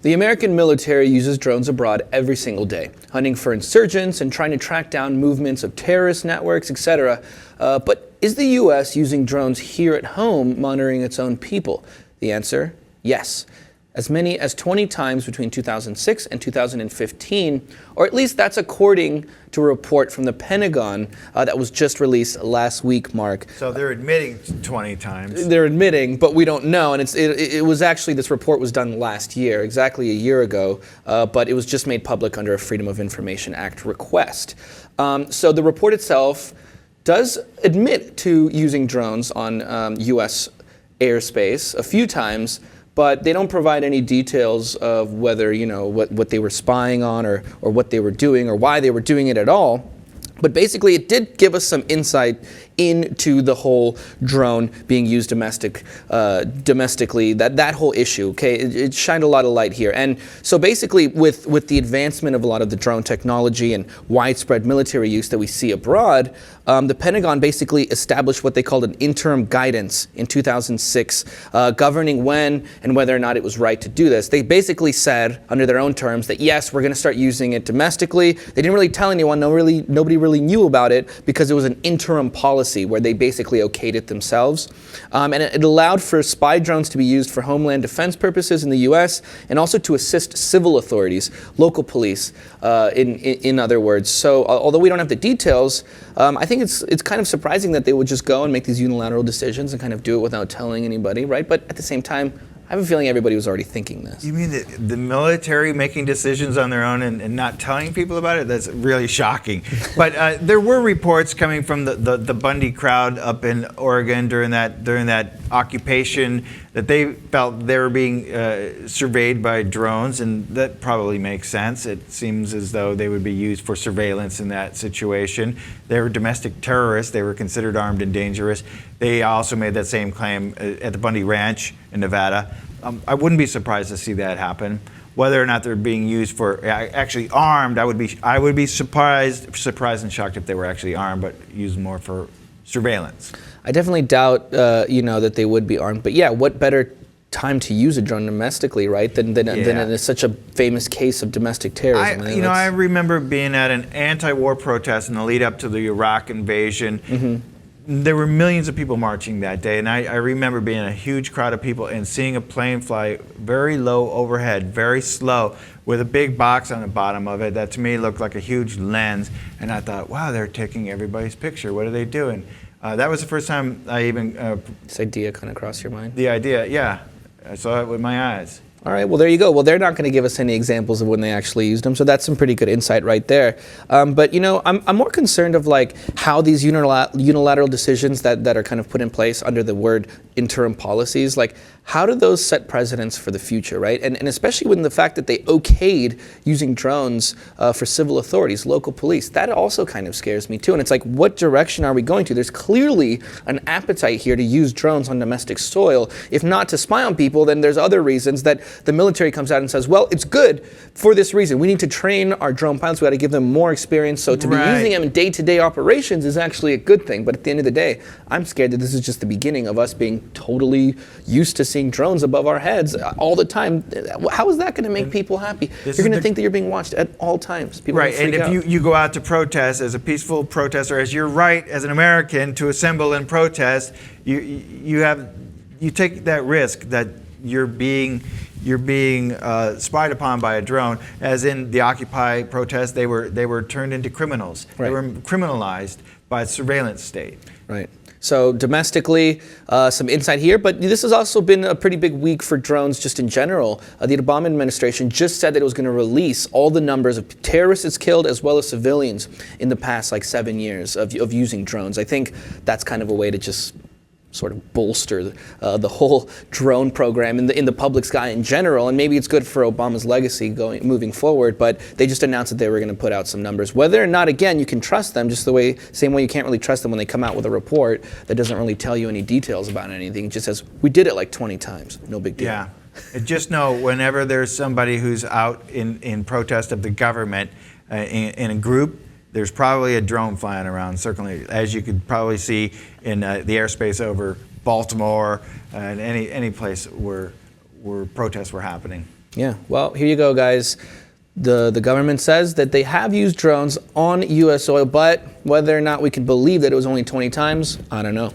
The American military uses drones abroad every single day, hunting for insurgents and trying to track down movements of terrorist networks, etc. But is the U.S. using drones here at home, monitoring its own people? The answer, yes. As many as 20 times between 2006 and 2015, or at least that's according to a report from the Pentagon that was just released last week, Mark. So they're admitting 20 times. They're admitting, but we don't know. And it was actually, this report was done last year, exactly a year ago, but it was just made public under a Freedom of Information Act request. So the report itself does admit to using drones on U.S. airspace a few times, but they don't provide any details of whether, what they were spying on or what they were doing or why they were doing it at all. But basically, it did give us some insight into the whole drone being used domestically, that whole issue. Okay, it shined a lot of light here. And so basically, with the advancement of a lot of the drone technology and widespread military use that we see abroad, the Pentagon basically established what they called an interim guidance in 2006, governing when and whether or not it was right to do this. They basically said, under their own terms, that yes, we're going to start using it domestically. They didn't really tell anyone. Nobody really knew about it because it was an interim policy where they basically okayed it themselves. And it allowed for spy drones to be used for homeland defense purposes in the U.S. and also to assist civil authorities, local police, in other words. So although we don't have the details, I think it's kind of surprising that they would just go and make these unilateral decisions and kind of do it without telling anybody, right? But at the same time, I have a feeling everybody was already thinking this. You mean the military making decisions on their own and not telling people about it? That's really shocking. But there were reports coming from the Bundy crowd up in Oregon during that occupation that they felt they were being surveyed by drones, and that probably makes sense. It seems as though they would be used for surveillance in that situation. They were domestic terrorists. They were considered armed and dangerous. They also made that same claim at the Bundy Ranch in Nevada. I wouldn't be surprised to see that happen. Whether or not they're being used for actually armed, I would be surprised and shocked if they were actually armed, but used more for surveillance. I definitely doubt, that they would be armed. But yeah, what better time to use a drone domestically, right? Than in such a famous case of domestic terrorism. I remember being at an anti-war protest in the lead up to the Iraq invasion. Mm-hmm. There were millions of people marching that day, and I remember being a huge crowd of people and seeing a plane fly very low overhead, very slow, with a big box on the bottom of it that to me looked like a huge lens. And I thought, wow, they're taking everybody's picture. What are they doing? That was the first time I even... this idea kind of crossed your mind? The idea, yeah. I saw it with my eyes. All right, well, there you go. Well, they're not going to give us any examples of when they actually used them, so that's some pretty good insight right there. But, I'm more concerned of, how these unilateral decisions that are kind of put in place under the word interim policies, how do those set precedents for the future, right? And especially when the fact that they okayed using drones for civil authorities, local police, that also kind of scares me too. And it's what direction are we going to? There's clearly an appetite here to use drones on domestic soil. If not to spy on people, then there's other reasons that the military comes out and says, well, it's good for this reason. We need to train our drone pilots. We got to give them more experience. So to be using them in day-to-day operations is actually a good thing. But at the end of the day, I'm scared that this is just the beginning of us being totally used to seeing drones above our heads all the time. How is that going to make people happy? You're going to think that you're being watched at all times. People right, and if you go out to protest as a peaceful protester, as your right as an American to assemble and protest, you take that risk that you're being spied upon by a drone. As in the Occupy protest, they were turned into criminals. Right. They were criminalized by a surveillance state. Right. So domestically, some insight here, but this has also been a pretty big week for drones just in general. The Obama administration just said that it was going to release all the numbers of terrorists it's killed as well as civilians in the past 7 years of using drones. I think that's kind of a way to just sort of bolster the whole drone program in the public sky in general, and maybe it's good for Obama's legacy moving forward. But they just announced that they were going to put out some numbers. Whether or not, again, you can trust them, just same way you can't really trust them when they come out with a report that doesn't really tell you any details about anything. It just says we did it 20 times, no big deal. Yeah, just know whenever there's somebody who's out in protest of the government in a group, there's probably a drone flying around, certainly, as you could probably see in the airspace over Baltimore and any place where protests were happening. Yeah, well, here you go, guys. The government says that they have used drones on U.S. soil, but whether or not we can believe that it was only 20 times, I don't know.